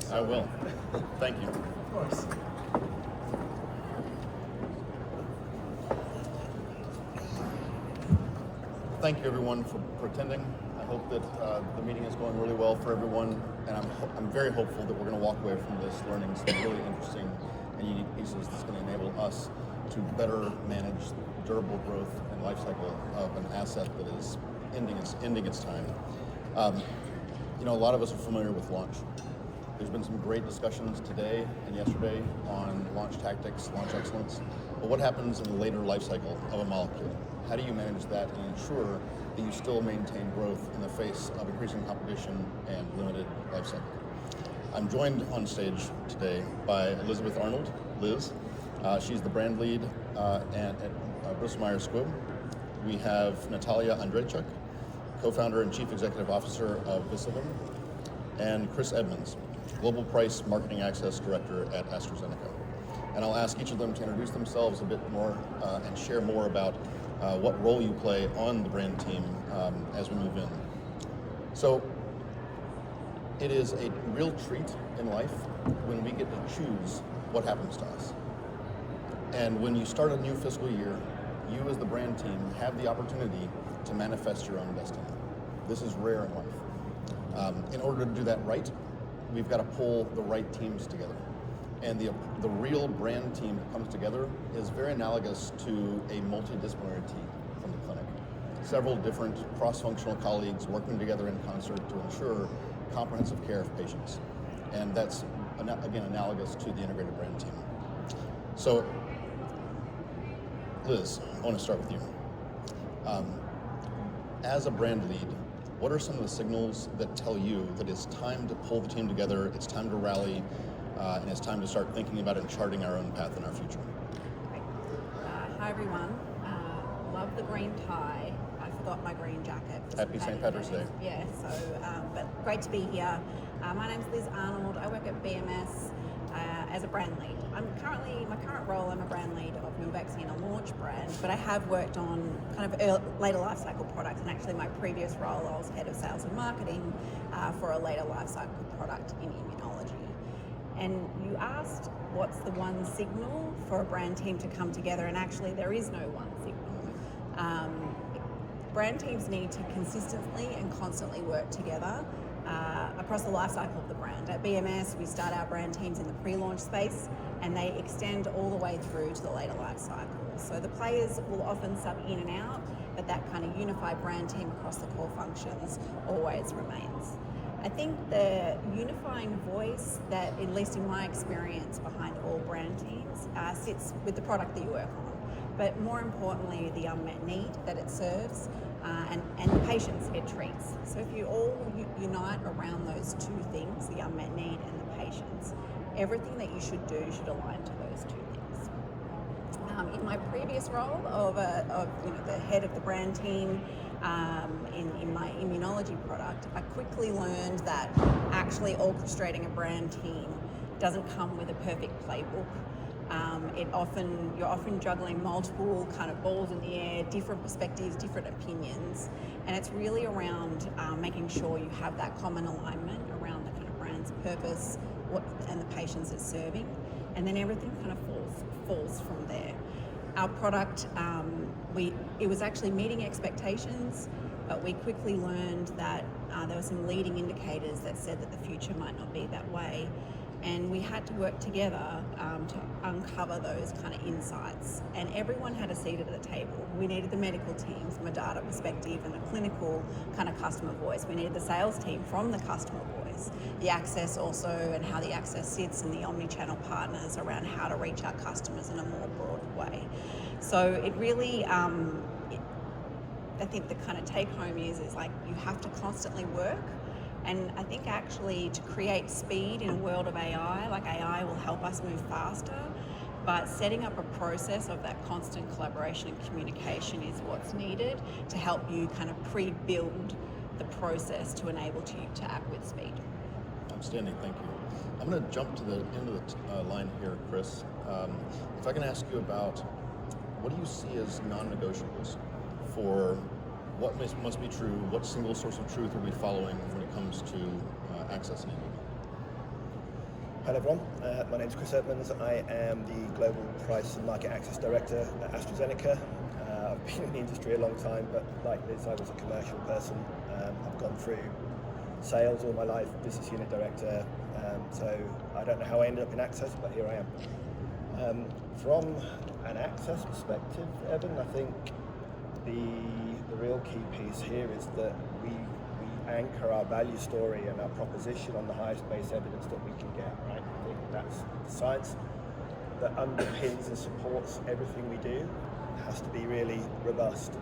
So. I will. Thank you. Of course. Thank you, everyone, for attending. I hope that the meeting is going really well for everyone, and I'm very hopeful that we're going to walk away from this learning some really interesting and unique pieces that's going to enable us to better manage durable growth and life cycle of an asset that is ending its time. A lot of us are familiar with launch. There's been some great discussions today and yesterday on launch tactics, launch excellence. But what happens in the later life cycle of a molecule? How do you manage that and ensure that you still maintain growth in the face of increasing competition and limited life cycle? I'm joined on stage today by Elizabeth Arnold, Liz. She's the brand lead at Bristol Myers Squibb. We have Nataliya Andreychuk, co-founder and chief executive officer of Viseven, and Chris Edmonds, global price marketing access director at AstraZeneca. And I'll ask each of them to introduce themselves a bit more and share more about what role you play on the brand team as we move in. So it is a real treat in life when we get to choose what happens to us. And when you start a new fiscal year, you as the brand team have the opportunity to manifest your own destiny. This is rare in life. In order to do that right, we've got to pull the right teams together. And the real brand team that comes together is very analogous to a multidisciplinary team from the clinic. Several different cross-functional colleagues working together in concert to ensure comprehensive care of patients. And that's, again, analogous to the integrated brand team. So, Liz, I want to start with you. As a brand lead, what are some of the signals that tell you that it's time to pull the team together, it's time to rally, and it's time to start thinking about and charting our own path in our future? Great. Hi, everyone. Love the green tie. I forgot my green jacket. Happy St. Patrick's Day. Yeah, but great to be here. My name's Liz Arnold. I work at BMS as a brand lead. My current role, I'm a brand lead of Milvexian, a launch brand, but I have worked on kind of later life cycle products, and actually my previous role, I was head of sales and marketing for a later life cycle product in immunology. And you asked what's the one signal for a brand team to come together, and actually there is no one signal. Brand teams need to consistently and constantly work together across the life cycle of the brand. At BMS, we start our brand teams in the pre-launch space, and they extend all the way through to the later life cycle. So the players will often sub in and out, but that kind of unified brand team across the core functions always remains. I think the unifying voice that, at least in my experience, behind all brand teams sits with the product that you work on, but more importantly, the unmet need that it serves and the patients it treats. So if you all unite around those two things, the unmet need and the patients, everything that you should do should align to those two things. In my previous role of the head of the brand team in my immunology product, I quickly learned that actually orchestrating a brand team doesn't come with a perfect playbook. You're often juggling multiple kind of balls in the air, different perspectives, different opinions, and it's really around making sure you have that common alignment around the kind of brand's purpose, and the patients it's serving, and then everything kind of falls from there. Our product, it was actually meeting expectations, but we quickly learned that there were some leading indicators that said that the future might not be that way. And we had to work together to uncover those kind of insights. And everyone had a seat at the table. We needed the medical team from a data perspective and a clinical kind of customer voice. We needed the sales team from the customer voice. The access also, and how the access sits, and the omni-channel partners around how to reach our customers in a more broad way. So it really, I think the kind of take home is like you have to constantly work. And I think actually to create speed in a world of AI, like AI will help us move faster, but setting up a process of that constant collaboration and communication is what's needed to help you kind of pre-build the process to enable you to act with speed. Outstanding, thank you. I'm going to jump to the end of the line here, Chris. If I can ask you about what do you see as non-negotiables for what must be true, what single source of truth are we following when it comes to access enablement? Hello everyone, my name is Chris Edmonds. I am the Global Price and Market Access Director at AstraZeneca. I've been in the industry a long time, but like Liz, I was a commercial person. I've gone through sales all my life, business unit director, so I don't know how I ended up in access, but here I am. From an access perspective, Evan, I think the real key piece here is that we anchor our value story and our proposition on the highest base evidence that we can get, right? I think that's the science that underpins and supports everything we do. It has to be really robust.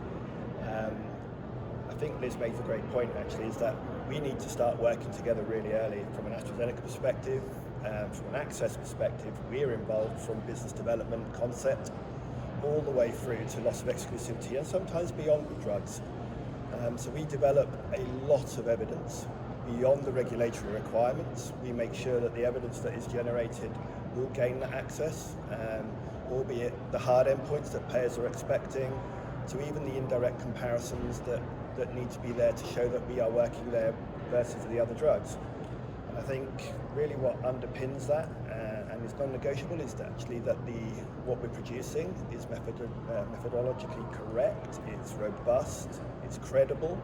I think Liz makes a great point actually, is that we need to start working together really early from an AstraZeneca perspective. From an access perspective, we're involved from business development concept all the way through to loss of exclusivity and sometimes beyond with drugs. So we develop a lot of evidence beyond the regulatory requirements. We make sure that the evidence that is generated will gain that access, albeit the hard endpoints that payers are expecting, to even the indirect comparisons that need to be there to show that we are working there versus the other drugs. I think really what underpins that and is non-negotiable is that what we're producing is methodologically correct, it's robust, it's credible,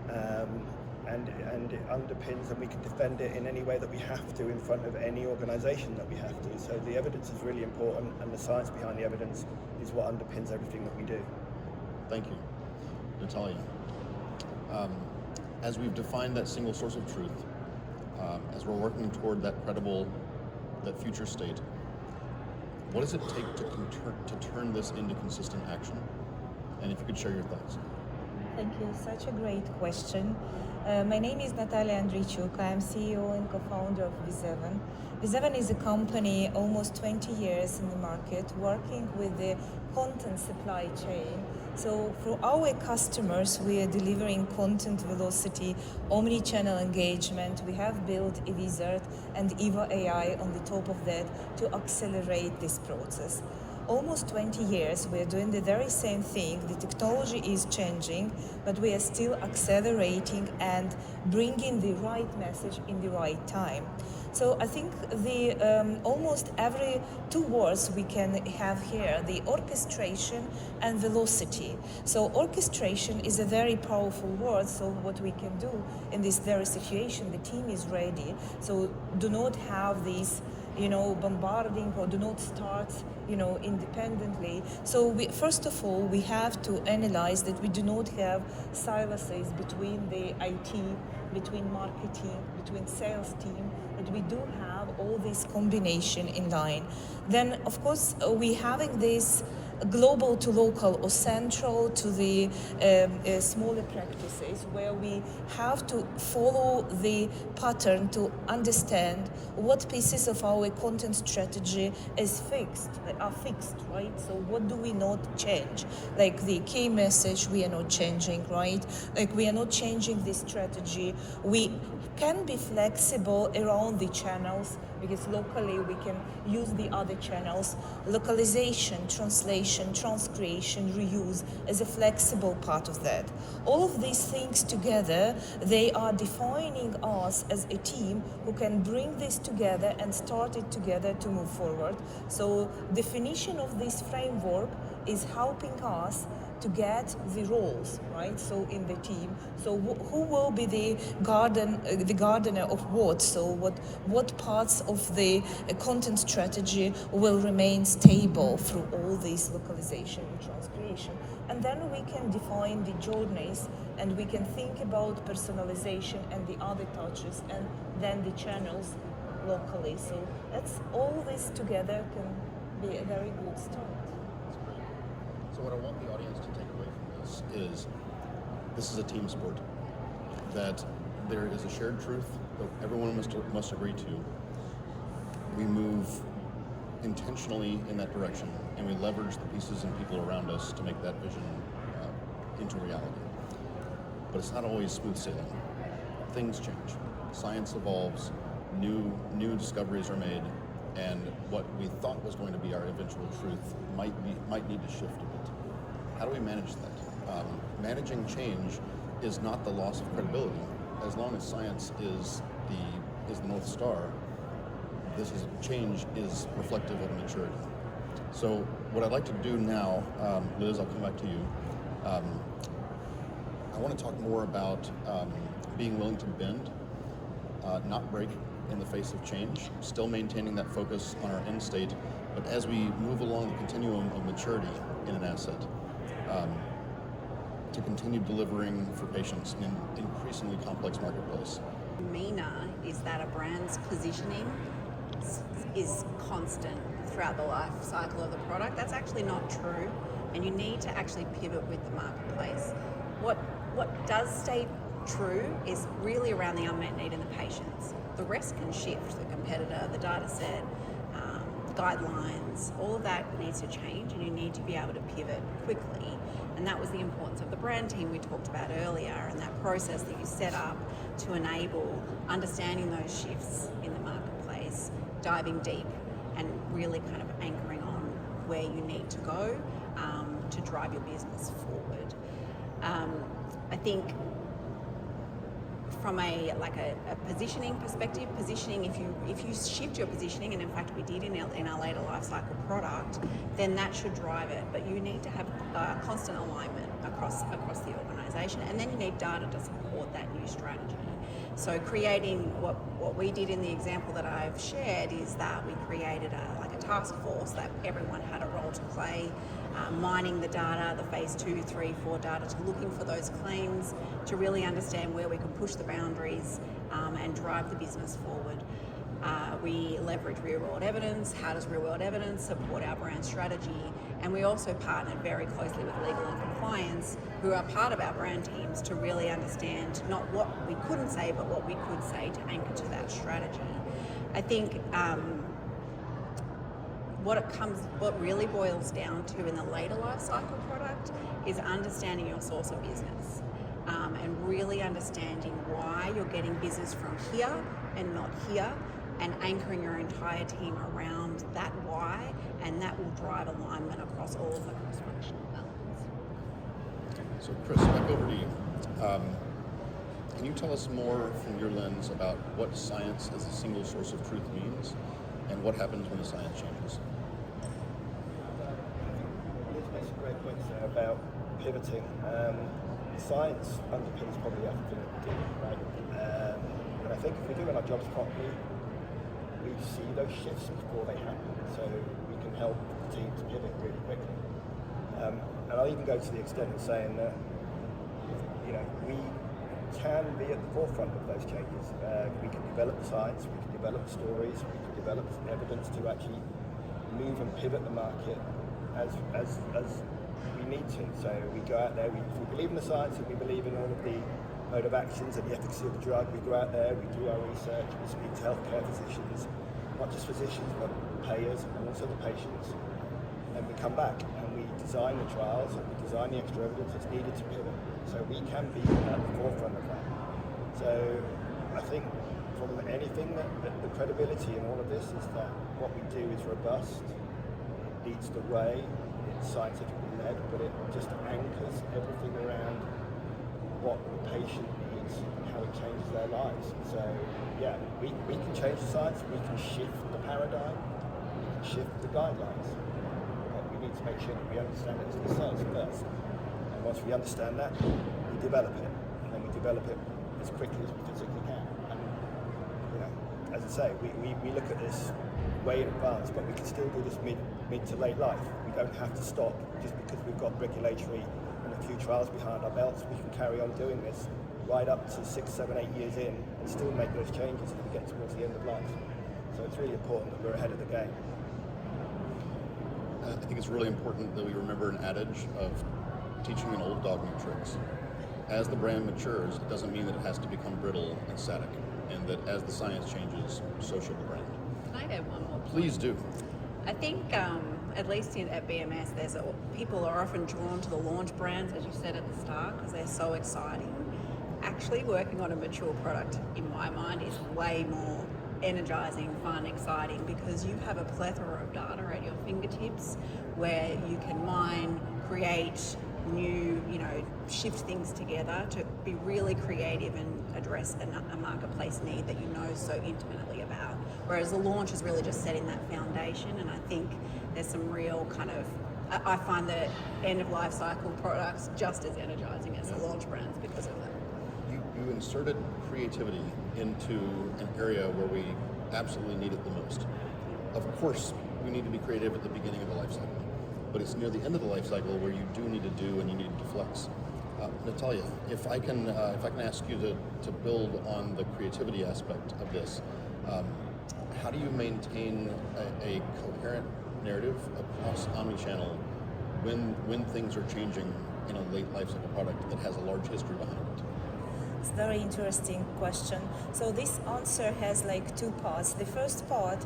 and it underpins, and we can defend it in any way that we have to in front of any organisation that we have to. So the evidence is really important, and the science behind the evidence is what underpins everything that we do. Thank you. Nataliya, as we've defined that single source of truth, as we're working toward that future state, what does it take to turn this into consistent action? And if you could share your thoughts. Thank you. Such a great question. My name is Nataliya Andreychuk. I am CEO and co-founder of Viseven. Viseven is a company almost 20 years in the market, working with the content supply chain. So for our customers, we are delivering content velocity, omni-channel engagement. We have built eVisert and Eva AI on the top of that to accelerate this process. Almost 20 years, we are doing the very same thing. The technology is changing, but we are still accelerating and bringing the right message in the right time. So I think the almost every two words we can have here, the orchestration and velocity. So orchestration is a very powerful word. So what we can do in this very situation, the team is ready. So do not have these bombarding, or do not start, independently. So first of all, we have to analyze that we do not have silos between the IT, between marketing, between sales team, that we do have all this combination in line. Then, of course, we having this global to local or central to the smaller practices, where we have to follow the pattern to understand what pieces of our content strategy are fixed, right? So what do we not change? Like the key message, we are not changing, right? Like we are not changing the strategy. We can be flexible around the channels, because locally we can use the other channels. Localization, translation, transcreation, reuse as a flexible part of that. All of these things together, they are defining us as a team who can bring this together and start it together to move forward. So definition of this framework is helping us to get the roles, right? So in the team, so who will be the gardener of what? So what parts of the content strategy will remain stable through all this localization and transcreation? And then we can define the journeys, and we can think about personalization and the other touches, and then the channels locally. So that's all this together can be a very good start. So what I want the audience to take away from this is a team sport, that there is a shared truth that everyone must agree to. We move intentionally in that direction, and we leverage the pieces and people around us to make that vision into reality. But it's not always smooth sailing. Things change. Science evolves, new discoveries are made, and what we thought was going to be our eventual truth might need to shift a bit. How do we manage that? Managing change is not the loss of credibility. As long as science is the North Star, change is reflective of maturity. So what I'd like to do now, Liz, I'll come back to you. I want to talk more about being willing to bend, not break in the face of change, still maintaining that focus on our end state, but as we move along the continuum of maturity in an asset, to continue delivering for patients in an increasingly complex marketplace. Demeanor is that a brand's positioning is constant throughout the life cycle of the product. That's actually not true, and you need to actually pivot with the marketplace. What does stay true is really around the unmet need in the patients. The rest can shift, the competitor, the data set, guidelines, all of that needs to change, and you need to be able to pivot quickly. And that was the importance of the brand team we talked about earlier, and that process that you set up to enable understanding those shifts in the marketplace, diving deep and really kind of anchoring on where you need to go to drive your business forward. I think from a positioning perspective, if you shift your positioning, and in fact we did in our later life cycle product, then that should drive it. But you need to have constant alignment across the organisation, and then you need data to support that new strategy. So creating what we did in the example that I've shared is that we created a task force that everyone had a role to play, mining the data, the phase 2, 3, 4 data, to looking for those claims, to really understand where we can push the boundaries and drive the business forward. We leverage real-world evidence. How does real-world evidence support our brand strategy? And we also partnered very closely with legal and compliance, who are part of our brand teams, to really understand not what we couldn't say, but what we could say to anchor to that strategy. I think what really boils down to in the later life cycle product is understanding your source of business, and really understanding why you're getting business from here and not here, and anchoring your entire team around that why, and that will drive alignment across all of the cross-functional elements. So Chris, back over to you. Can you tell us more from your lens about what science as a single source of truth means, and what happens when the science changes? Liz makes a great point there about pivoting. Science underpins probably everything that we do, right? And I think if we're doing our jobs properly, we see those shifts before they happen, so we can help the team to pivot really quickly. And I'll even go to the extent of saying that, we can be at the forefront of those changes. We can develop the science, we can develop stories, we can develop evidence to actually move and pivot the market as we need to. So we go out there, if we believe in the science and we believe in all of the mode of actions and the efficacy of the drug, we go out there, we do our research, we speak to healthcare physicians, not just physicians, but payers and also the patients. And we come back and we design the trials and we design the extra evidence that's needed to pivot. So we can be at the forefront of that. So I think from anything, that the credibility in all of this is that what we do is robust, it leads the way, it's scientifically led, but it just anchors everything around what the patient needs and how it changes their lives. So yeah, we can change the science, we can shift the paradigm, we can shift the guidelines. But we need to make sure that we understand it as ourselves first. And once we understand that, we develop it. And then we develop it as quickly as we physically can. And as I say, we look at this way in advance, but we can still do this mid to late life. We don't have to stop just because we've got regulatory and a few trials behind our belts. We can carry on doing this right up to 6, 7, 8 years in and still make those changes as we get towards the end of life. So it's really important that we're ahead of the game. I think it's really important that we remember an adage of teaching an old dog new tricks. As the brand matures, it doesn't mean that it has to become brittle and static, and that as the science changes, so should the brand. Can I add one more point? Please do. I think, at least at BMS, people are often drawn to the launch brands, as you said at the start, because they're so exciting. Actually, working on a mature product, in my mind, is way more energizing, fun, exciting, because you have a plethora of data at your fingertips where you can mine, create, new, shift things together to be really creative and address a marketplace need that you know so intimately about. Whereas the launch is really just setting that foundation, and I think there's some real I find the end of life cycle products just as energizing as the launch brands because of that. You inserted creativity into an area where we absolutely need it the most. Of course, we need to be creative at the beginning of the life cycle, but it's near the end of the life cycle where you do need to do and you need to flex. Nataliya, if I can ask you to build on the creativity aspect of this, how do you maintain a coherent narrative across omnichannel when things are changing in a late life cycle product that has a large history behind it? It's a very interesting question. So this answer has like two parts. The first part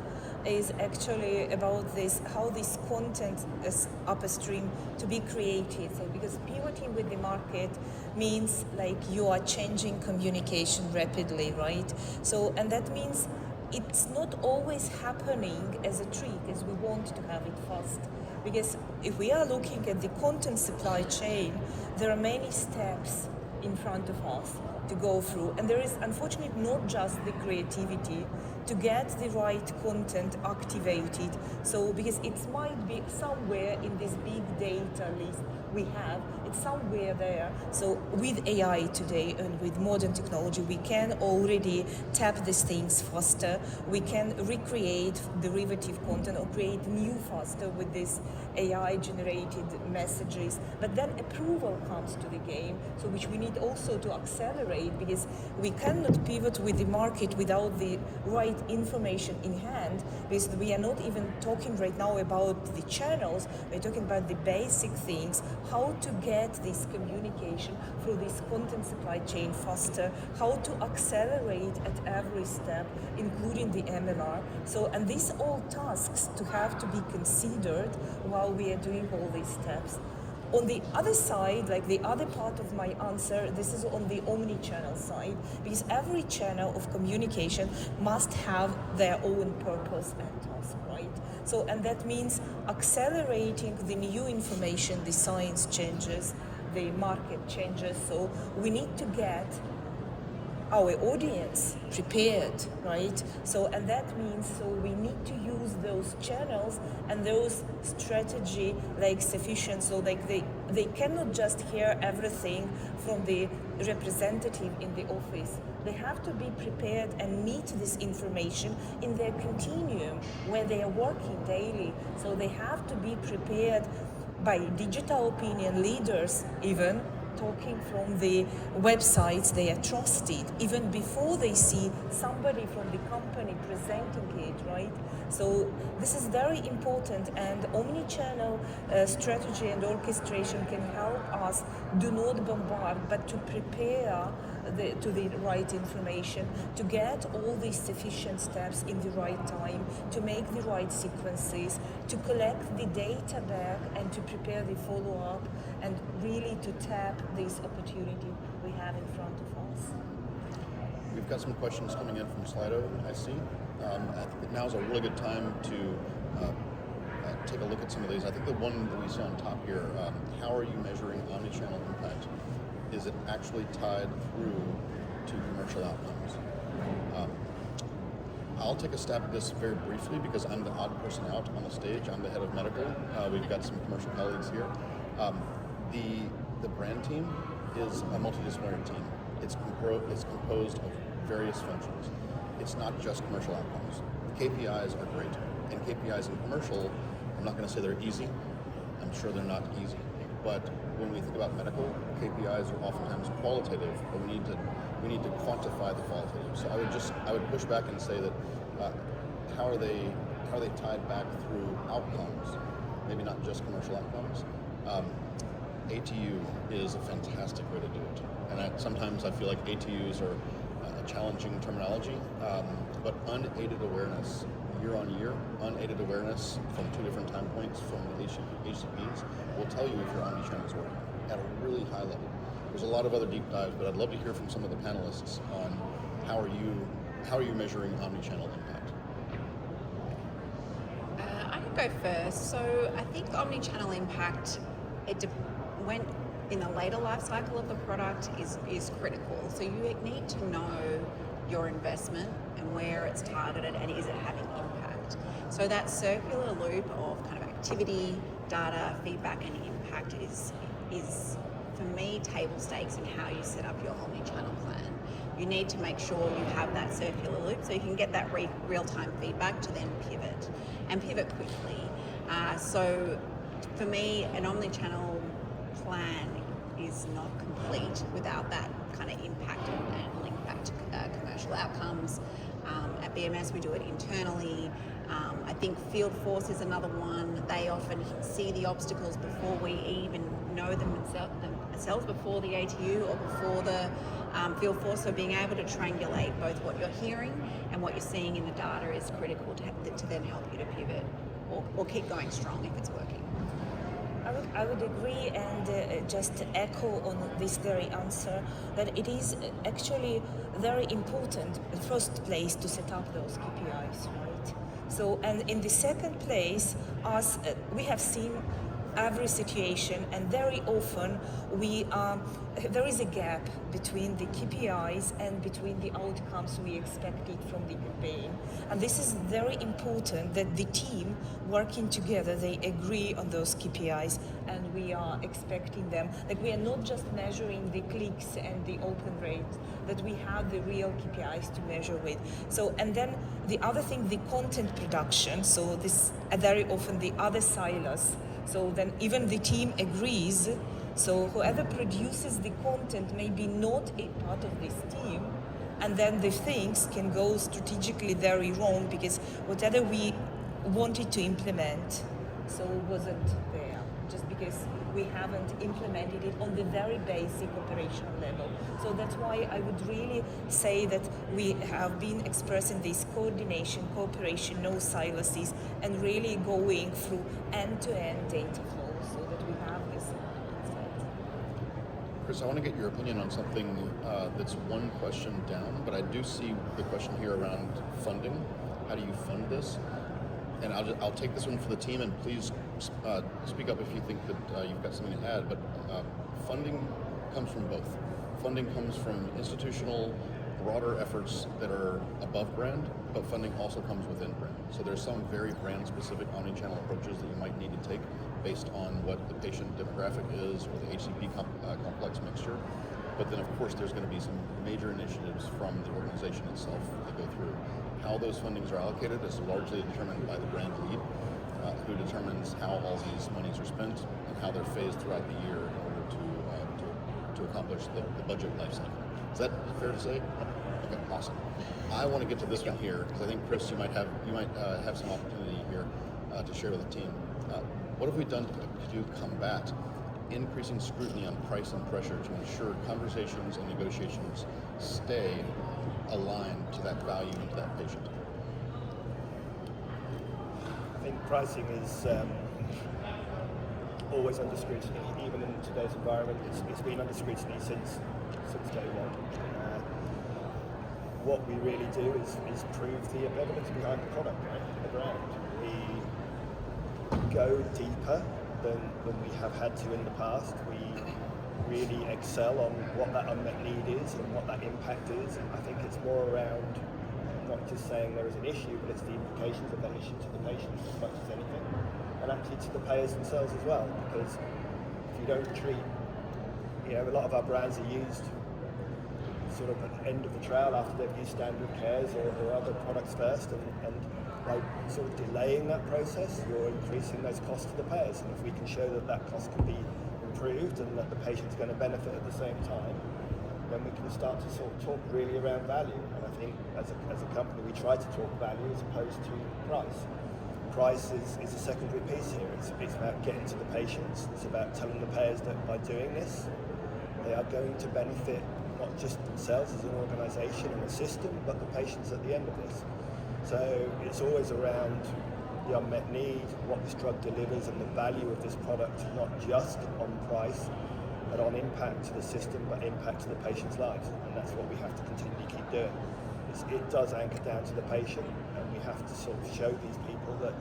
is actually about how this content is upstream to be created. So because pivoting with the market means like you are changing communication rapidly, right? So, and that means it's not always happening as a trick as we want to have it fast. Because if we are looking at the content supply chain, there are many steps in front of us to go through, and there is unfortunately not just the creativity to get the right content activated. So because it might be somewhere in this big data list we have, it's somewhere there. So with AI today and with modern technology, we can already tap these things faster. We can recreate derivative content or create new faster with this AI generated messages. But then approval comes to the game, so which we need also to accelerate, because we cannot pivot with the market without the right information in hand, because we are not even talking right now about the channels, we're talking about the basic things, how to get this communication through this content supply chain faster, how to accelerate at every step, including the MLR. So, and these all tasks to have to be considered while we are doing all these steps. On the other side, like the other part of my answer, this is on the omni-channel side, because every channel of communication must have their own purpose and task, right? So, and that means accelerating the new information, the science changes, the market changes. So we need to get our audience prepared, right? So, and that means, so we need to use those channels and those strategy like sufficient, so like they cannot just hear everything from the representative in the office. They have to be prepared and meet this information in their continuum where they are working daily. So they have to be prepared by digital opinion leaders, even talking from the websites they are trusted, even before they see somebody from the company presenting it, right? So this is very important, and omni-channel strategy and orchestration can help us do not bombard, but to prepare to the right information, to get all these sufficient steps in the right time, to make the right sequences, to collect the data back and to prepare the follow-up, and really to tap this opportunity we have in front of us. We've got some questions coming in from Slido, I see. I think that now's a really good time to take a look at some of these. I think the one that we see on top here, how are you measuring omnichannel impact? Is it actually tied through to commercial outcomes? I'll take a stab at this very briefly because I'm the odd person out on the stage. I'm the head of medical. We've got some commercial colleagues here. The brand team is a multidisciplinary team. It's composed of various functions. It's not just commercial outcomes. KPIs are great, and KPIs in commercial, I'm not going to say they're easy. I'm sure they're not easy. But when we think about medical, KPIs are oftentimes qualitative, but we need to quantify the qualitative. So I would push back and say that how are they tied back through outcomes, maybe not just commercial outcomes. ATU is a fantastic way to do it, and sometimes I feel like ATUs are a challenging terminology, but unaided awareness. Year on year, unaided awareness from two different time points from HCPs will tell you if your omnichannel is working at a really high level. There's a lot of other deep dives, but I'd love to hear from some of the panelists on how are you measuring omnichannel impact? I can go first. So I think omnichannel impact, in the later life cycle of the product is critical. So you need to know your investment and where it's targeted and is it having impact. So that circular loop of kind of activity, data, feedback and impact is for me table stakes in how you set up your omni-channel plan. You need to make sure you have that circular loop so you can get that real-time feedback to then pivot and pivot quickly. So for me, an omni-channel plan is not complete without that kind of impact and link back to commercial outcomes. At BMS, we do it internally. I think field force is another one. They often see the obstacles before we even know them themselves, before the ATU or before the field force. So being able to triangulate both what you're hearing and what you're seeing in the data is critical to then help you to pivot or keep going strong if it's working. I would agree and just echo on this very answer that it is actually very important, in the first place, to set up those KPIs, right? So, and in the second place, we have seen every situation, and very often there is a gap between the KPIs and between the outcomes we expected from the campaign. And this is very important that the team working together, they agree on those KPIs and we are expecting them. Like we are not just measuring the clicks and the open rate, that we have the real KPIs to measure with. So, and then the other thing, the content production. So this very often the other silos. So then even the team agrees. So whoever produces the content may be not a part of this team, and then the things can go strategically very wrong because whatever we wanted to implement so wasn't there, just because we haven't implemented it on the very basic operational level. So that's why I would really say that we have been expressing this coordination, cooperation, no silos, and really going through end-to-end data flow so that we have this. Chris, I want to get your opinion on something that's one question down, but I do see the question here around funding. How do you fund this? And I'll take this one for the team, and please speak up if you think that you've got something to add, but funding comes from both. Funding comes from institutional, broader efforts that are above brand, but funding also comes within brand. So there's some very brand-specific omni-channel approaches that you might need to take based on what the patient demographic is or the HCP complex mixture. But then, of course, there's going to be some major initiatives from the organization itself that go through. How those fundings are allocated is largely determined by the brand lead, who determines how all these monies are spent and how they're phased throughout the year in order to accomplish the budget life cycle. Is that fair to say? Okay, awesome. I want to get to this one here because I think, Chris, you might have some opportunity here to share with the team. What have we done to combat increasing scrutiny on price and pressure to ensure conversations and negotiations stay aligned to that value and to that patient? I think pricing is always under scrutiny, even in today's environment. It's been under scrutiny since day one. What we really do is prove the evidence behind the product, right, in the ground. We go deeper than we have had to in the past. We really excel on what that unmet need is and what that impact is. And I think it's more around not just saying there is an issue, but it's the implications of that issue to the patients as much as anything, and actually to the payers themselves as well. Because if you don't treat, a lot of our brands are used sort of at the end of the trail after they've used standard cares or other products first, and by sort of delaying that process, you're increasing those costs to the payers. And if we can show that that cost can be improved and that the patient's going to benefit at the same time, then we can start to sort of talk really around value. And I think as a company, we try to talk value as opposed to price. Price is a secondary piece here. It's about getting to the patients. It's about telling the payers that by doing this, they are going to benefit not just themselves as an organisation and a system, but the patients at the end of this. So it's always around the unmet need, what this drug delivers, and the value of this product, not just on price, but on impact to the system, but impact to the patient's lives. And that's what we have to continually keep doing. It does anchor down to the patient, and we have to sort of show these people that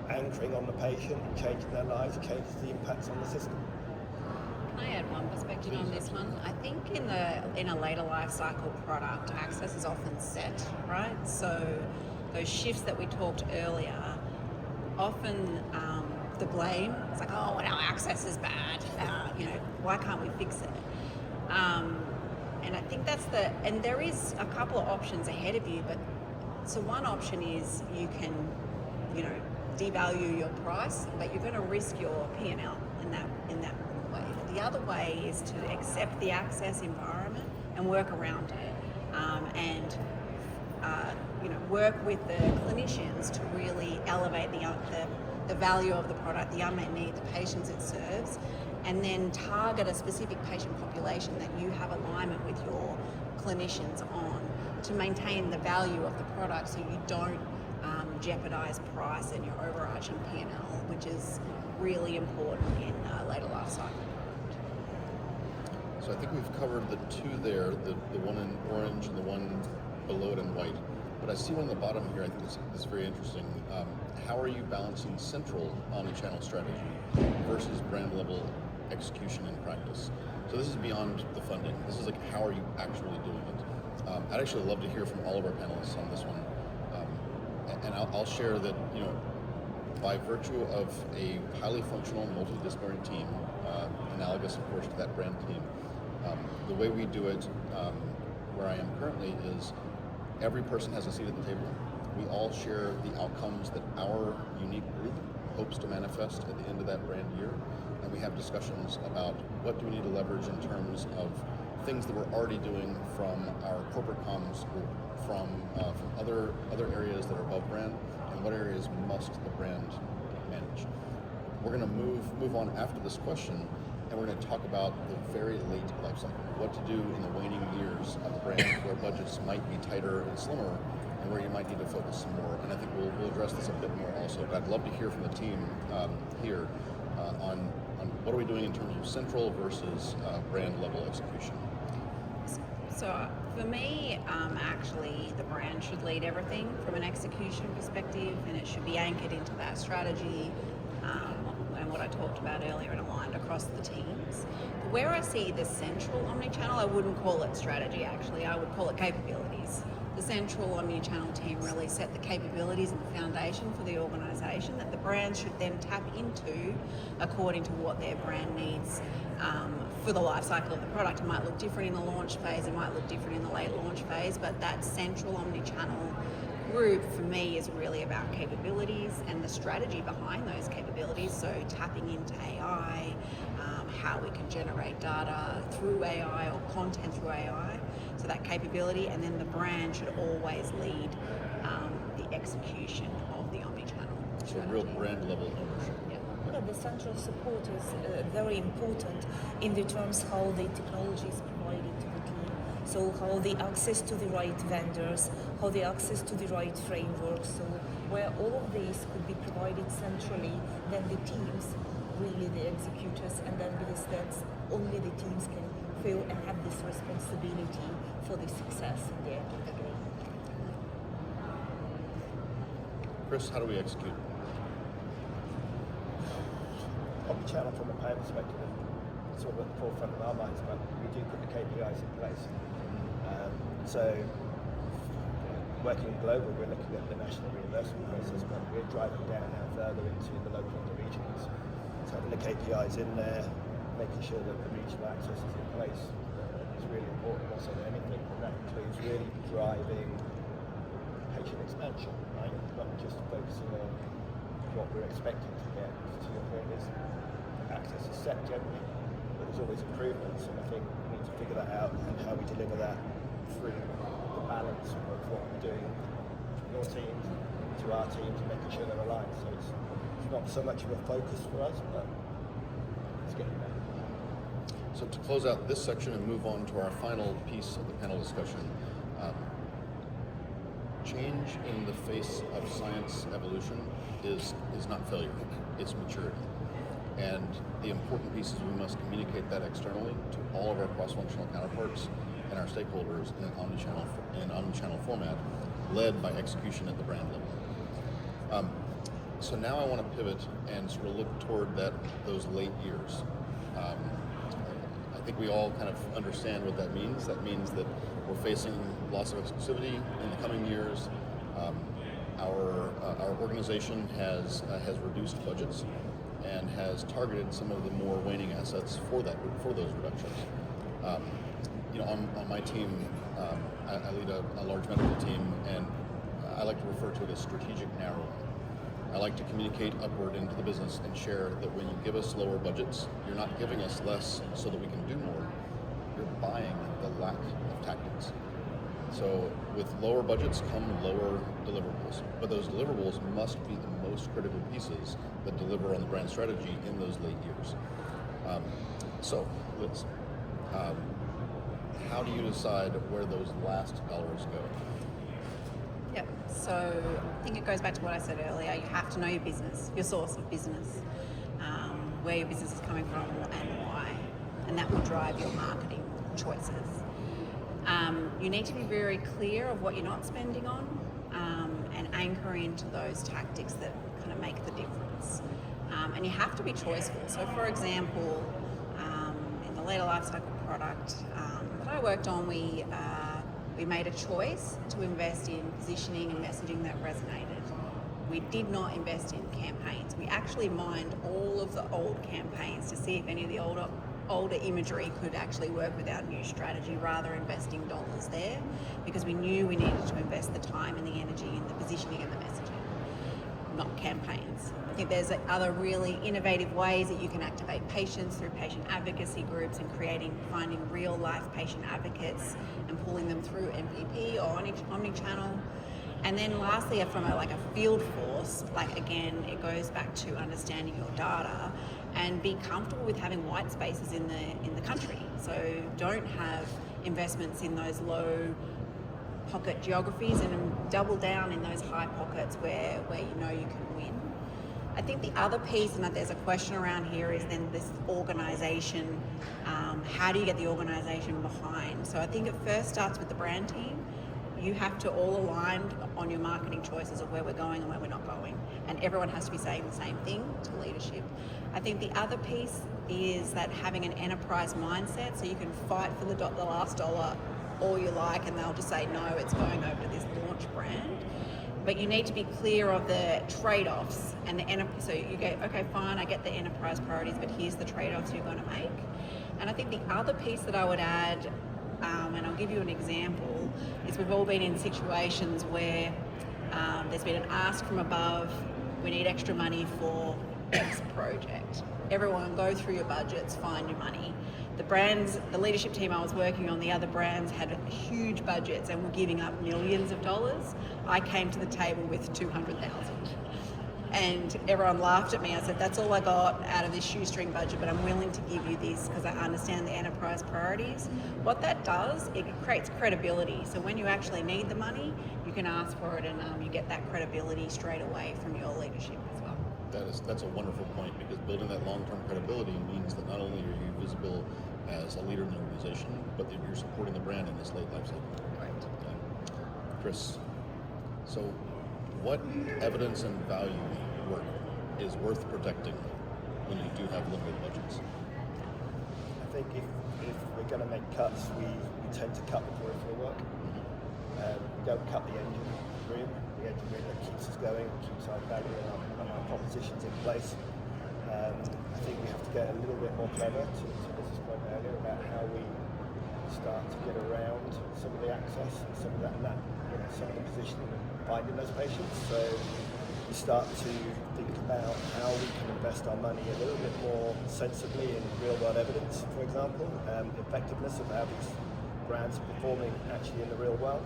anchoring on the patient and changing their lives changes the impacts on the system. I add one perspective on this one? I think in a later life cycle product, access is often set, right? So those shifts that we talked earlier, often the blame, it's like, oh, well, our access is bad. Why can't we fix it? And I think and there is a couple of options ahead of you, but so one option is you can, devalue your price, but you're going to risk your P&L in that way. The other way is to accept the access environment and work around it, and work with the clinicians to really elevate the value of the product, the unmet need, the patients it serves, and then target a specific patient population that you have alignment with your clinicians on to maintain the value of the product, so you don't jeopardize price and your overarching P&L, which is really important in later life cycle. So I think we've covered the two there, the one in orange and the one below it in white. But I see one on the bottom here, I think it's very interesting. How are you balancing central omnichannel strategy versus brand level execution in practice? So this is beyond the funding. This is like, how are you actually doing it? I'd actually love to hear from all of our panelists on this one. And I'll share that, by virtue of a highly functional multidisciplinary team, analogous of course to that brand team, the way we do it where I am currently is every person has a seat at the table. We all share the outcomes that our unique group hopes to manifest at the end of that brand year, and we have discussions about what do we need to leverage in terms of things that we're already doing from our corporate comms group, from other areas that are above brand, and what areas must the brand manage. We're going to move on after this question, and we're going to talk about the very late life cycle, what to do in the waning years of a brand where budgets might be tighter and slimmer, and where you might need to focus some more. And I think we'll address this a bit more also, but I'd love to hear from the team here on what are we doing in terms of central versus brand level execution. So for me, actually, the brand should lead everything from an execution perspective, and it should be anchored into that strategy and what I talked about earlier and aligned across the teams. Where I see the central omnichannel, I wouldn't call it strategy actually, I would call it capabilities. The central omnichannel team really set the capabilities and the foundation for the organisation that the brand should then tap into according to what their brand needs for the life cycle of the product. It might look different in the launch phase, it might look different in the late launch phase, but that central omnichannel group for me is really about capabilities and the strategy behind those capabilities. So tapping into AI, how we can generate data through AI or content through AI. So that capability, and then the brand should always lead the execution of the omnichannel strategy. So real brand level ownership. Yeah, the central support is very important in the terms how the technology is provided to the team. So how the access to the right vendors, how the access to the right framework. So where all of these could be provided centrally, then the teams, really the executors, and then because that's only the teams can feel and have this responsibility for the success in the end of the day. Chris, how do we execute? Omnichannel from a payer perspective is sort of at the forefront of our minds, but we do put the KPIs in place. Working global, we're looking at the national reimbursement process, but we're driving down now further into the local and the regions. So having the KPIs in there, making sure that the regional access is in place is really important. Also, anything that includes really driving patient expansion, right? Not just focusing on what we're expecting to get. To your point, is access is set generally, but there's always improvements, and I think we need to figure that out and how we deliver that through the balance of what we're doing to your teams, to our teams, and making sure they're aligned. So it's not so much of a focus for us, but it's getting there. So to close out this section and move on to our final piece of the panel discussion, change in the face of science evolution is not failure, it's maturity. And the important piece is we must communicate that externally to all of our cross-functional counterparts and our stakeholders in an omnichannel format, led by execution at the brand level. So now I want to pivot and sort of look toward those late years. I think we all kind of understand what that means. That means that we're facing loss of exclusivity in the coming years. Our organization has reduced budgets and has targeted some of the more waning assets for those reductions. On my team, I lead a large medical team, and I like to refer to it as strategic narrowing. I like to communicate upward into the business and share that when you give us lower budgets, you're not giving us less so that we can do more. You're buying the lack of tactics. So with lower budgets come lower deliverables, but those deliverables must be the most critical pieces that deliver on the brand strategy in those late years. So Liz, how do you decide where those last dollars go? Yep. So I think it goes back to what I said earlier. You have to know your business, your source of business, where your business is coming from and why, and that will drive your marketing choices. You need to be very clear of what you're not spending on, and anchor into those tactics that kind of make the difference. And you have to be choiceful. So, for example, in the later life cycle product that I worked on, we made a choice to invest in positioning and messaging that resonated. We did not invest in campaigns. We actually mined all of the old campaigns to see if any of the older imagery could actually work with our new strategy, rather investing dollars there, because we knew we needed to invest the time and the energy in the positioning and the messaging, not campaigns. I think there's other really innovative ways that you can activate patients through patient advocacy groups and finding real life patient advocates and pulling them through MPP or omni-channel. And then lastly, from a field force, again, it goes back to understanding your data and be comfortable with having white spaces in the country. So don't have investments in those low pocket geographies, and double down in those high pockets where you know you can win. I think the other piece, and there's a question around here, is then this organization. How do you get the organization behind? So I think it first starts with the brand team. You have to all align on your marketing choices of where we're going and where we're not going. And everyone has to be saying the same thing to leadership. I think the other piece is that having an enterprise mindset, so you can fight for the last dollar all you like, and they'll just say, no, it's going over to this launch brand. But you need to be clear of the trade-offs and the enterprise. So you go, okay, fine, I get the enterprise priorities, but here's the trade-offs you're going to make. And I think the other piece that I would add, and I'll give you an example, is we've all been in situations where there's been an ask from above, we need extra money for X project. Everyone go through your budgets, find your money. The leadership team I was working on, the other brands had huge budgets and were giving up millions of dollars. I came to the table with $200,000. And everyone laughed at me. I said, that's all I got out of this shoestring budget, but I'm willing to give you this because I understand the enterprise priorities. What that does, it creates credibility. So when you actually need the money, you can ask for it, and you get that credibility straight away from your leadership as well. That's a wonderful point, because building that long-term credibility means that not only are you visible as a leader in the organization, but that you're supporting the brand in this late life cycle. Right. Chris, so what evidence and value work is worth protecting when you do have limited budgets? I think if we're going to make cuts, we tend to cut the peripheral work. We don't cut the engine room that keeps us going, keeps our value and our propositions in place. I think we have to get a little bit more clever, to Liz's point earlier, about how we start to get around some of the access and some of some of the positioning and finding those patients. So we start to think about how we can invest our money a little bit more sensibly in real-world evidence, for example, the effectiveness of how these brands are performing actually in the real world.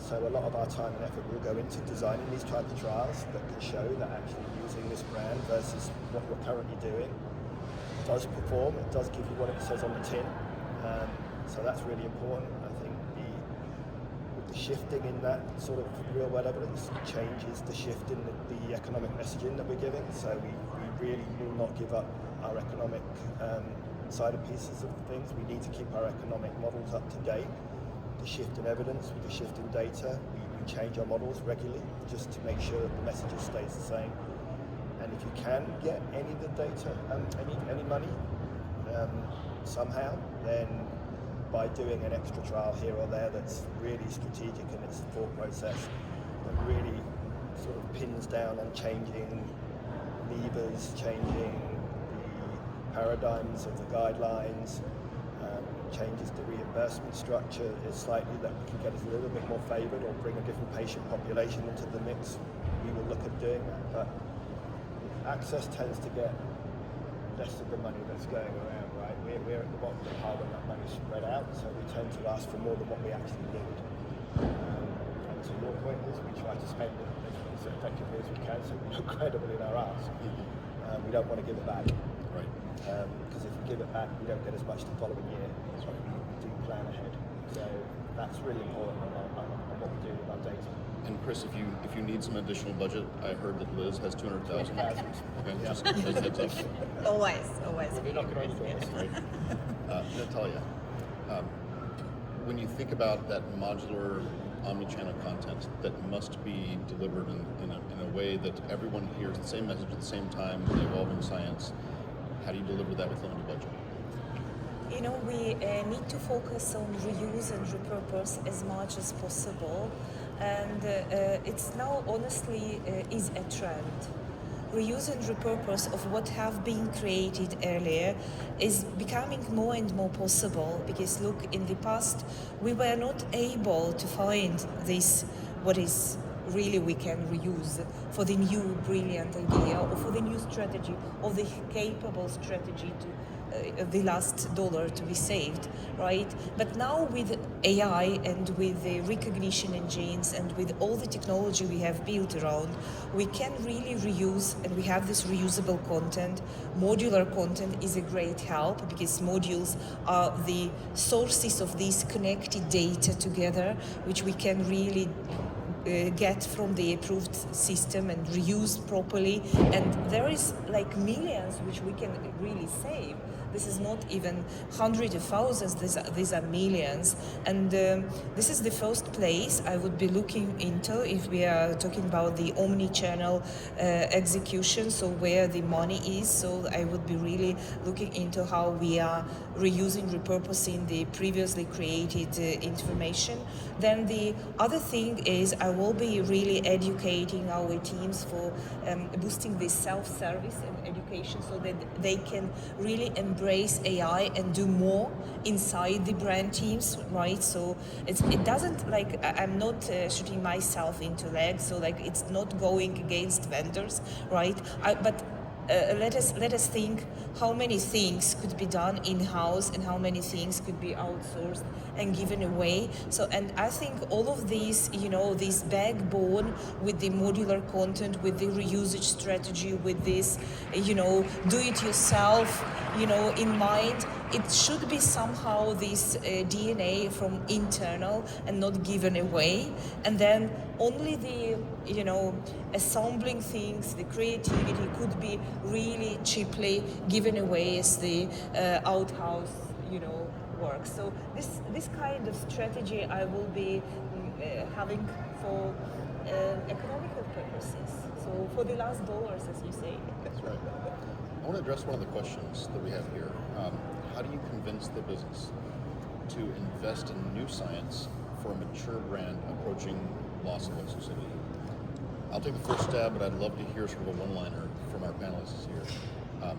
So a lot of our time and effort will go into designing these type of trials that can show that actually using this brand versus what you're currently doing does perform. It does give you what it says on the tin. So that's really important. I think with the shifting in that sort of real world evidence changes the shift in the economic messaging that we're giving. So we really will not give up our economic side of pieces of things. We need to keep our economic models up to date. The shift in evidence, with the shift in data, we change our models regularly just to make sure that the message stays the same. And if you can get any of the data, any money, somehow, then by doing an extra trial here or there that's really strategic in its thought process, that really sort of pins down on changing levers, changing the paradigms of the guidelines, changes the reimbursement structure is slightly that we can get us a little bit more favoured or bring a different patient population into the mix, we will look at doing that. But access tends to get less of the money that's going around, right? We're at the bottom of the pile when that money's spread out, so we tend to ask for more than what we actually need. And to your point is we try to spend it as effectively as we can so we look credible in our ask. We don't want to give it back. Right. Because if we give it back, we don't get as much the following year. So we do plan ahead. So that's really important on what we do with our data. And Chris, if you need some additional budget, I heard that Liz has 200,000. Okay, Yeah. just as a heads up. Always. We'll be knocking on the doors. Right. Nataliya, when you think about that modular omni-channel content that must be delivered in a way that everyone hears the same message at the same time, the evolving science, how do you deliver that with limited budget? You know, we need to focus on reuse and repurpose as much as possible, and it's now honestly is a trend. Reuse and repurpose of what have been created earlier is becoming more and more possible, because look, in the past we were not able to find this, what is really we can reuse for the new brilliant idea or for the new strategy or the capable strategy to the last dollar to be saved, right? But now with AI and with the recognition engines and with all the technology we have built around, we can really reuse, and we have this reusable content. Modular content is a great help because modules are the sources of these connected data together, which we can really get from the approved system and reuse properly. And there is like millions which we can really save. This is not even hundreds of thousands, these are millions. And this is the first place I would be looking into if we are talking about the omni-channel execution, so where the money is. So I would be really looking into how we are reusing, repurposing the previously created information. Then the other thing is I will be really educating our teams for boosting the self-service and education so that they can really embrace AI and do more inside the brand teams, right? So it doesn't, like, I'm not shooting myself into legs, so like it's not going against vendors, right? But let us think how many things could be done in-house and how many things could be outsourced and given away. So, and I think all of these, you know, this backbone with the modular content, with the reusage strategy, with this, you know, do-it-yourself, you know, in mind, it should be somehow this DNA from internal and not given away. And then only the, you know, assembling things, the creativity could be really cheaply given away as the outhouse, you know, work. So this kind of strategy I will be having for economical purposes. So for the last dollars, as you say. That's right. I want to address one of the questions that we have here. How do you convince the business to invest in new science for a mature brand approaching loss of exclusivity? I'll take the first stab, but I'd love to hear sort of a one-liner from our panelists here.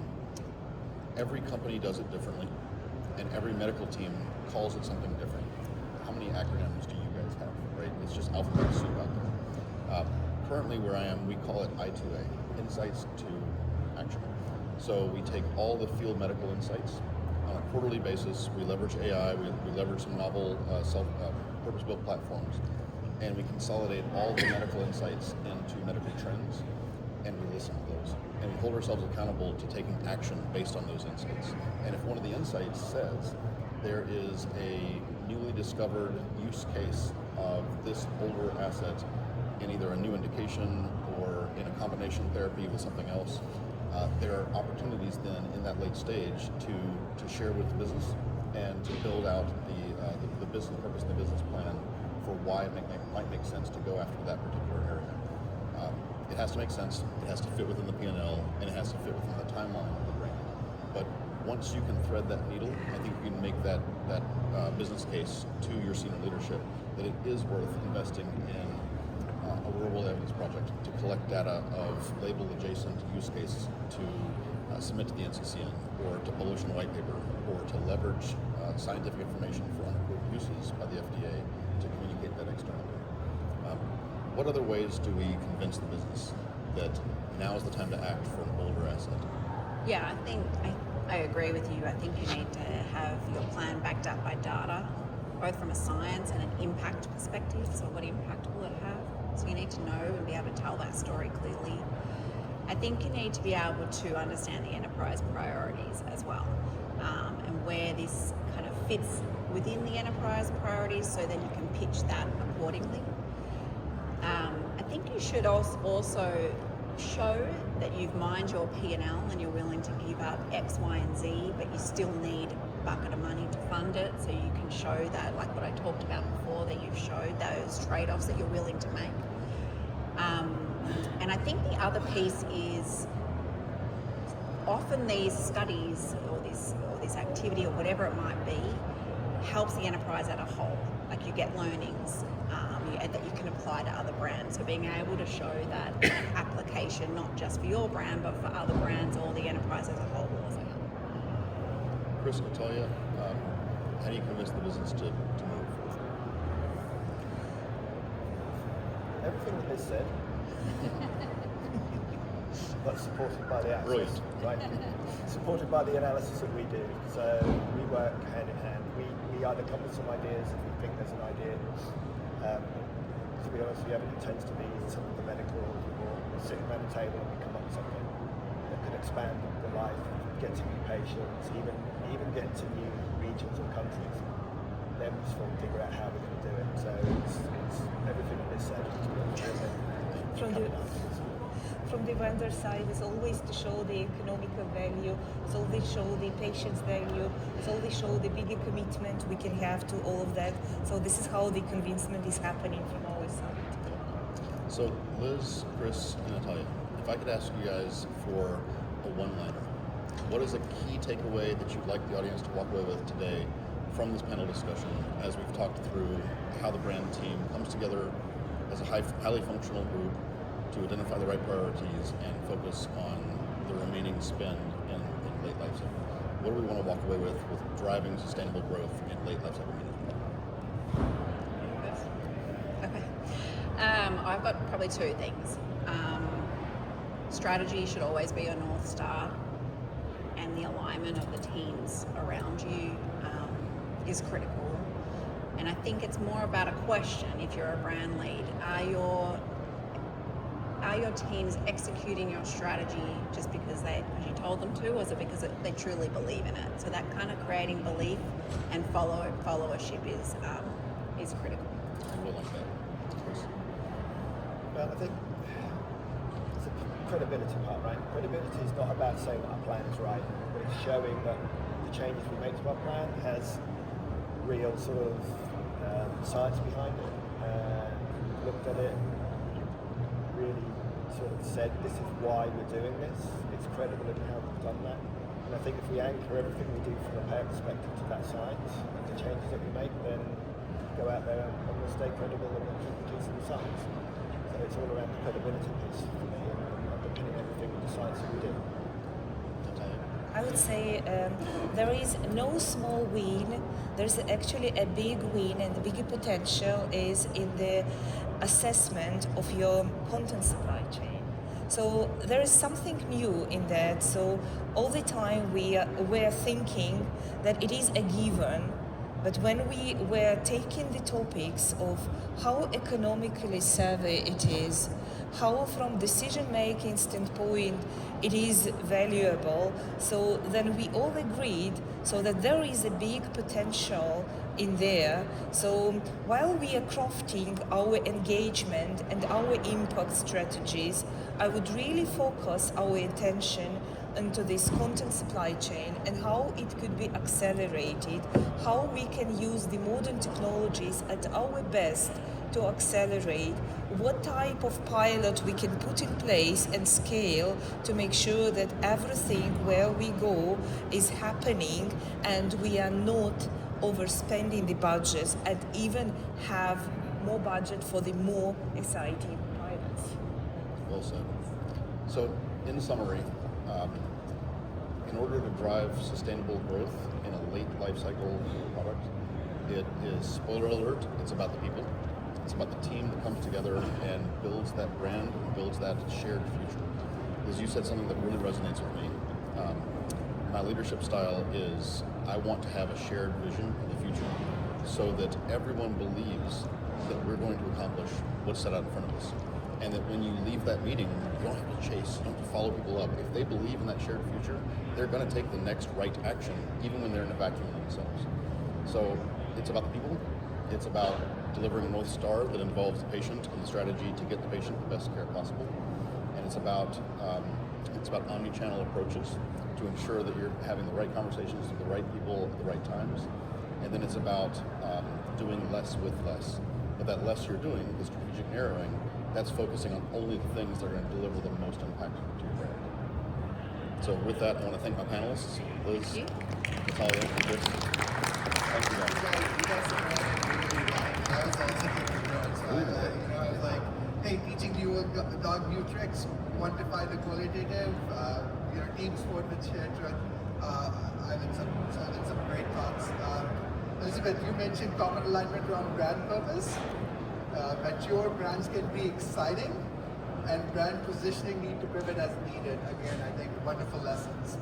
Every company does it differently, and every medical team calls it something different. How many acronyms do you guys have, right? It's just alphabet soup out there. Currently where I am, we call it I2A, Insights to Action. So we take all the field medical insights on a quarterly basis. We leverage AI, we leverage some novel purpose-built platforms, and we consolidate all the medical insights into medical trends, and we listen to those. And we hold ourselves accountable to taking action based on those insights. And if one of the insights says there is a newly discovered use case of this older asset in either a new indication or in a combination therapy with something else, there are opportunities then in that late stage to share with the business and to build out the business purpose and the business plan for why it might make sense to go after that particular area. It has to make sense, it has to fit within the P&L, and it has to fit within the timeline of the brand. But once you can thread that needle, I think you can make that business case to your senior leadership that it is worth investing in a real-world evidence project to collect data of label-adjacent use cases to submit to the NCCN, or to publish in a white paper, or to leverage scientific information for unapproved uses by the FDA to communicate that externally. What other ways do we convince the business that now is the time to act for an older asset? Yeah, I think I agree with you. I think you need to have your plan backed up by data, both from a science and an impact perspective. So what impact will it have? So you need to know and be able to tell that story clearly. I think you need to be able to understand the enterprise priorities as well, and where this kind of fits within the enterprise priorities, so then you can pitch that accordingly. I think you should also show that you've mined your P&L and you're willing to give up X, Y, and Z, but you still need a bucket of money to fund it, so you can show that, like what I talked about before, that you've showed those trade-offs that you're willing to make. And I think the other piece is often these studies or this activity or whatever it might be helps the enterprise as a whole. Like you get learnings that you can apply to other brands. So being able to show that application, not just for your brand, but for other brands or the enterprise as a whole will also help. Chris, Nataliya, how do you convince the business to move? Everything that is said, but supported by the access. Brilliant. Right? Supported by the analysis that we do. So we work hand in hand. We either come with some ideas if we think there's an idea. To be honest with you, it tends to be some of the medical, or we sit around the table and we come up with something that can expand the life, get to new patients, even get to new regions or countries. Then we just figure out how we're going to do it. So it's everything that is said. From the vendor side, it's always to show the economical value, it's always show the patient's value, it's always show the bigger commitment we can have to all of that. So this is how the convincement is happening from our side. So Liz, Chris, and Nataliya, if I could ask you guys for a one-liner, what is a key takeaway that you'd like the audience to walk away with today from this panel discussion as we've talked through how the brand team comes together as a highly functional group to identify the right priorities and focus on the remaining spend in late life cycle? What do we want to walk away with driving sustainable growth in late life cycle management? Okay. I've got probably two things. Strategy should always be your North Star, and the alignment of the teams around you is critical. And I think it's more about a question if you're a brand lead. Are your teams executing your strategy just because you told them to, or is it because they truly believe in it? So that kind of creating belief and followership is critical. I will like that. Chris? Well, I think it's a credibility part, right? Credibility is not about saying that our plan is right, but it's showing that the changes we make to our plan has real sort of science behind it. Looked at it, really sort of said, this is why we're doing this. It's credible in how we've done that. And I think if we anchor everything we do from a payer perspective to that science and the changes that we make, then go out there and we'll stay credible and we'll keep producing the science. So it's all around the credibility piece for me and underpinning everything with the science that we do. I would say there is no small win. There's actually a big win, and the bigger potential is in the assessment of your content supply chain. So there is something new in that. So all the time we're thinking that it is a given, but when we were taking the topics of how economically savvy it is, how from decision-making standpoint it is valuable, so then we all agreed so that there is a big potential in there. So while we are crafting our engagement and our impact strategies, I would really focus our attention into this content supply chain and how it could be accelerated, how we can use the modern technologies at our best to accelerate, what type of pilot we can put in place and scale to make sure that everything where we go is happening and we are not overspending the budgets and even have more budget for the more exciting pilots. Well said. So, in summary, in order to drive sustainable growth in a late life cycle product, it is, spoiler alert, it's about the people. It's about the team that comes together and builds that brand and builds that shared future. As you said, something that really resonates with me. My leadership style is I want to have a shared vision of the future so that everyone believes that we're going to accomplish what's set out in front of us. And that when you leave that meeting, you don't have to chase, you don't have to follow people up. If they believe in that shared future, they're going to take the next right action, even when they're in a vacuum themselves. So it's about the people. It's about delivering a North Star that involves the patient and the strategy to get the patient the best care possible. And it's about omni-channel approaches to ensure that you're having the right conversations with the right people at the right times. And then it's about doing less with less. But that less you're doing, the strategic narrowing, that's focusing on only the things that are going to deliver the most impact to your brand. So with that, I want to thank my panelists, Liz, Nataliya, and Chris. Thank you guys. You guys I was also taking notes. I was like, hey, teaching you dog new tricks, quantify the qualitative, team sport with shared truth. I've had some great thoughts. Elizabeth, you mentioned common alignment around brand purpose. Mature brands can be exciting, and brand positioning need to pivot as needed. Again, I think wonderful lessons.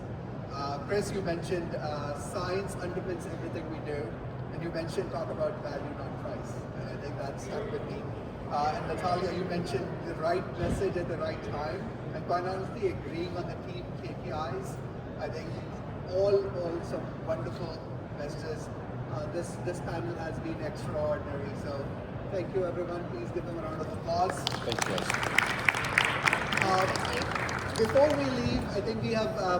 Chris, you mentioned science underpins everything we do, and you mentioned talk about value, not price, and I think that's stuck with me. And Nataliya, you mentioned the right message at the right time, and quite honestly, agreeing on the team KPIs. I think all some wonderful messages. This panel has been extraordinary. So thank you, everyone. Please give them a round of applause. Thank you guys. Before we leave, I think we have